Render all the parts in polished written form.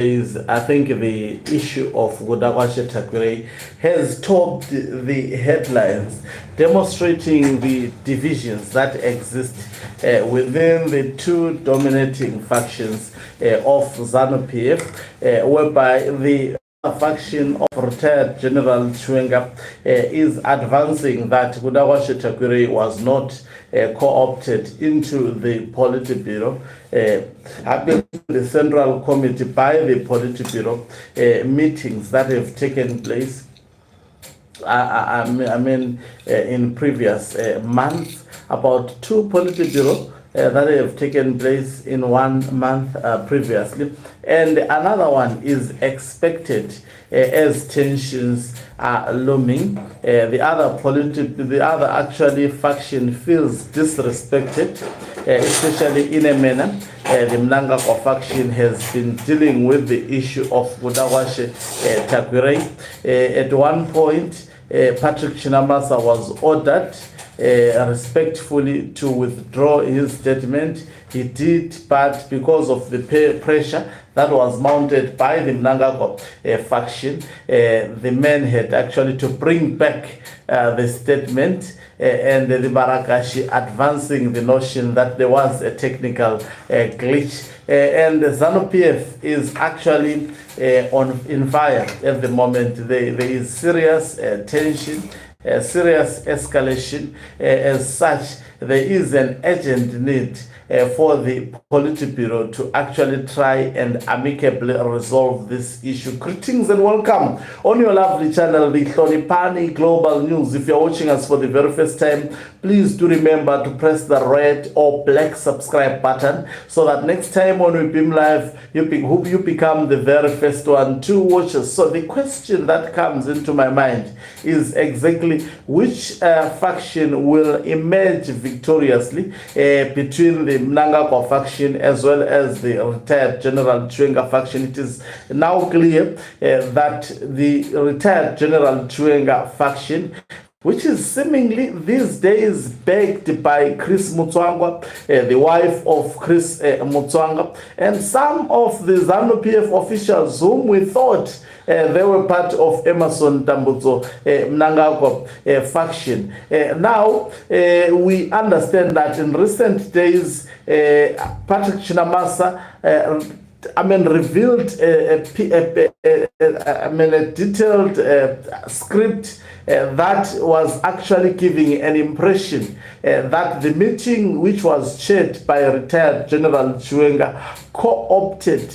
is, I think the issue of Tagwirei has topped the headlines, demonstrating the divisions that exist within the two dominating factions of Zanopf, whereby the faction of retired General Tuena is advancing that Tagwirei was not co-opted into the politiburo, the Central Committee by the politiburo meetings that have taken place. In previous months, about 2 politiburo that have taken place in 1 month previously, and another one is expected as tensions are looming. The other actually faction feels disrespected, especially in a manner. The Nangako faction has been dealing with the issue of Tagwirei. At one point, Patrick Chinamasa was ordered respectfully to withdraw his statement. He did, but because of the pressure that was mounted by the Nangako faction, the men had actually to bring back the statement, and the Barakashi advancing the notion that there was a technical glitch. And the Zanopf is actually in fire at the moment. There is serious tension, serious escalation. As such, there is an urgent need for the politiburo to actually try and amicably resolve this issue. Greetings and welcome on your lovely channel, the Hlonipani Global News. If you're watching us for the very first time, please do remember to press the red or black subscribe button so that next time when we beam live, you become the very first one to watch us. So the question that comes into my mind is exactly which faction will emerge victoriously between the Nangako faction as well as the retired General Tuena faction. It is now clear that the retired General Tuena faction, which is seemingly these days backed by Chris Mutswangwa, the wife of Chris Mutswangwa, and some of the Zanopf officials whom we thought they were part of Emerson Tambutso Nangako faction. Now, we understand that in recent days, Patrick Chinamasa revealed a detailed script that was actually giving an impression that the meeting, which was chaired by retired General Tuena, co-opted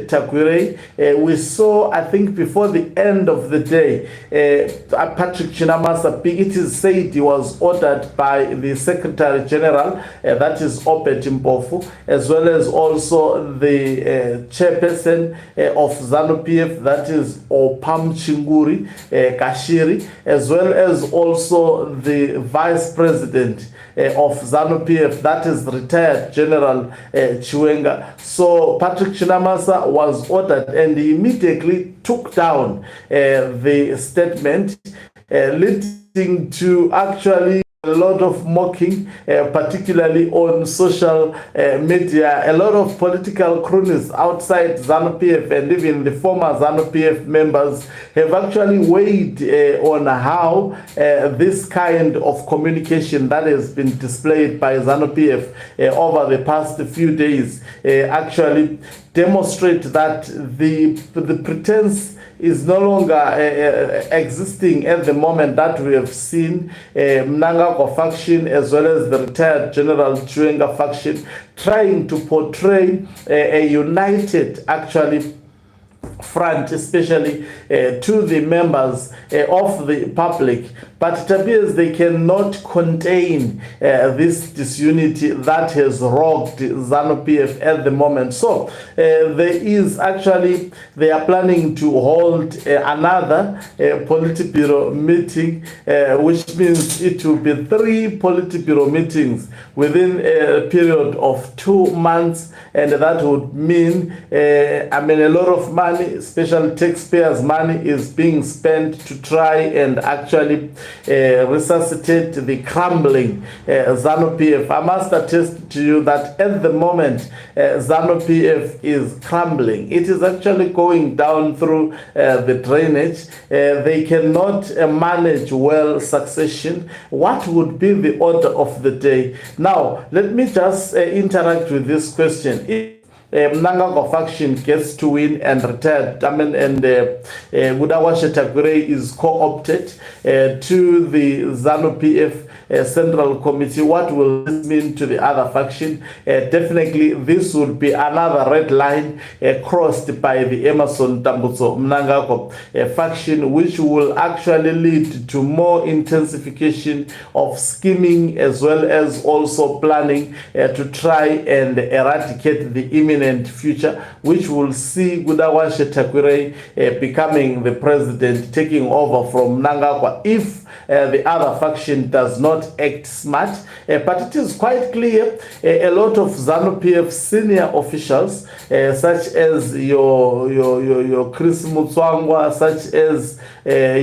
Tagwirei. We saw, I think, before the end of the day, Patrick Chinamasa, it is said he was ordered by the Secretary General, that is Obed Mpofu, as well as also the chairperson of Zanopf, that is Opam Chinguri Kashiri, as well as also the Vice President of Zanopf, that is retired General Tuena. So Patrick Chinamasa was ordered, and he immediately took down the statement, leading to actually a lot of mocking, particularly on social media. A lot of political cronies outside Zanopf and even the former Zanopf members have actually weighed on how this kind of communication that has been displayed by Zanopf over the past few days actually demonstrate that the pretense is no longer existing at the moment, that we have seen Nangako faction as well as the retired General Tuena faction trying to portray a united actually front, especially to the members of the public. But it appears they cannot contain this disunity that has rocked Zanopf at the moment. So there is actually, they are planning to hold another politiburo meeting, which means it will be 3 politiburo meetings within a period of 2 months, and that would mean a lot of money, money, special taxpayers' money, is being spent to try and actually resuscitate the crumbling Zanopf. I must attest to you that at the moment, Zanopf is crumbling. It is actually going down through the drainage. They cannot manage well succession. What would be the order of the day? Now, let me just interact with this question. If Nangako faction gets to win and retired, and Tagwirei is co-opted to the Zanopf Central Committee, what will this mean to the other faction? Definitely, this would be another red line crossed by the Emmerson Tambutso Nangako faction, which will actually lead to more intensification of scheming as well as also planning to try and eradicate the imminent future, which will see Tagwirei becoming the president, taking over from Nangako if the other faction does not act smart. But it is quite clear a lot of ZANU-PF senior officials, such as your Chris Mutswangwa, such as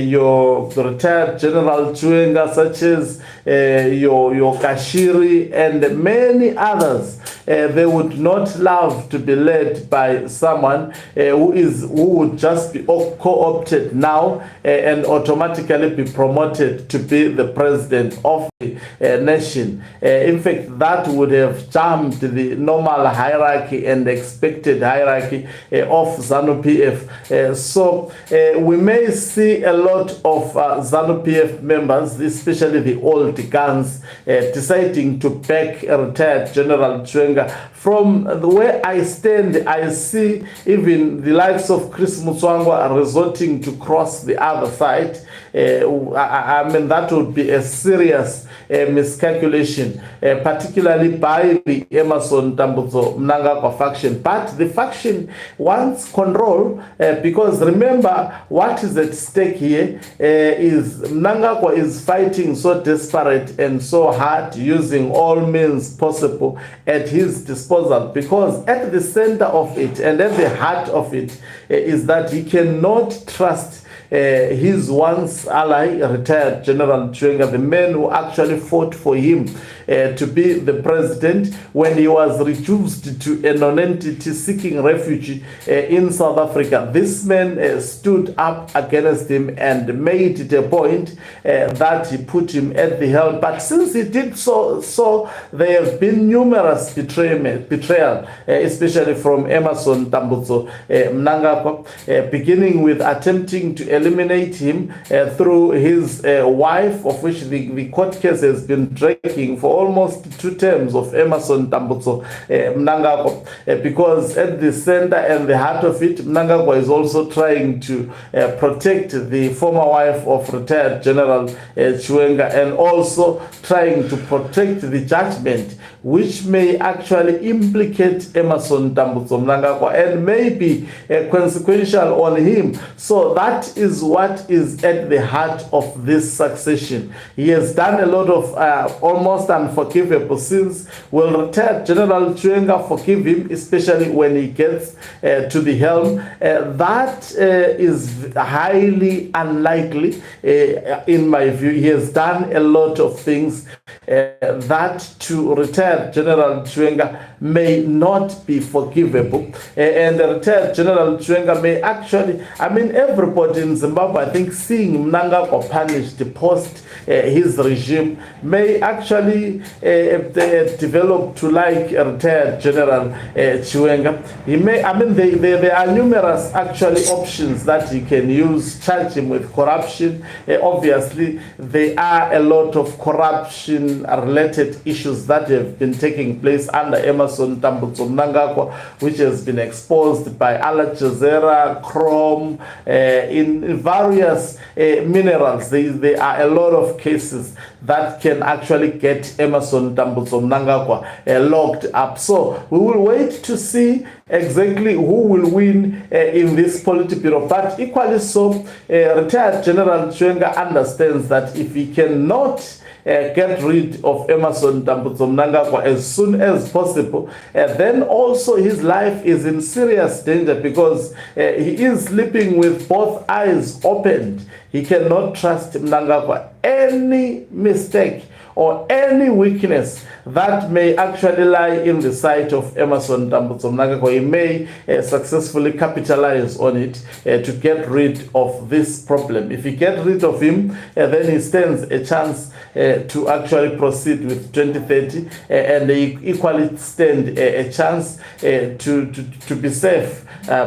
your retired General Tuena, such as your Kashiri, and many others, they would not love to be led by someone who would just be co-opted now and automatically be promoted to be the president of the nation. In fact, that would have jumped the normal hierarchy and expected hierarchy of ZANU-PF. So we may see a lot of ZANU-PF members, especially the old guns, deciding to back retired General Tuena. From the way I stand, I see even the likes of Chris Mutswangwa resorting to cross the other side. I mean, that would be a serious miscalculation, particularly by the Emmerson Tambutso Nangako faction. But the faction wants control because remember what is at stake here is Nangako is fighting so desperate and so hard, using all means possible at his disposal, because at the center of it and at the heart of it is that he cannot trust his once ally, retired General Tuena, the man who actually fought for him to be the president when he was reduced to a non-entity seeking refuge in South Africa. This man stood up against him and made it a point that he put him at the helm. But since he did so there have been numerous betrayal, especially from Emmerson Tambutso Nangako, beginning with attempting to eliminate him through his wife, of which the court case has been dragging for almost 2 terms of Emmerson Tambutso Nangako, because at the center and the heart of it, Nangako is also trying to protect the former wife of retired General Tuena, and also trying to protect the judgment which may actually implicate Emmerson Tambutso Nangako and may be consequential on him. So that is what is at the heart of this succession. He has done a lot of almost unforgivable sins. Will retired General Tuena forgive him, especially when he gets to the helm? That is highly unlikely in my view. He has done a lot of things that to retired General Tuena may not be forgivable, and the retired General Tuena may actually, I mean, everybody in Zimbabwe, I think, seeing Nangako punished post his regime may actually develop to like a retired General Tuena. He may, I mean, there are numerous actually options that he can use. Charge him with corruption. Obviously, there are a lot of corruption related issues that have been taking place under Emmerson Tambutso Nangako, which has been exposed by Al Jazeera, Chrome, in various minerals. There are a lot of cases that can actually get Emmerson Tambutso Nangako locked up. So we will wait to see exactly who will win in this Politburo. But equally so, retired General Chwenga understands that if he cannot get rid of Emmerson Dambudzo Mnangagwa as soon as possible, then also his life is in serious danger, because he is sleeping with both eyes opened. He cannot trust Mnangagwa. Any mistake or any weakness that may actually lie in the sight of Emmerson Dambudzo Mnangagwa, he may successfully capitalize on it to get rid of this problem. If he gets rid of him, then he stands a chance to actually proceed with 2030, and they equally stand a chance to be safe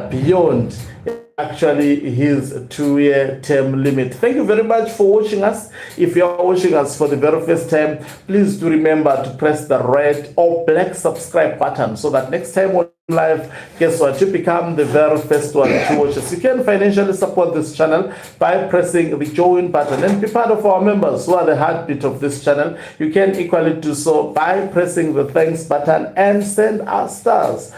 beyond actually his 2-year term limit. Thank you very much for watching us. If you are watching us for the very first time, please do remember to press the red or black subscribe button, so that next time we're live, guess what, you become the very first one to watch us. You can financially support this channel by pressing the join button and be part of our members who are the heartbeat of this channel. You can equally do so by pressing the thanks button and send us stars.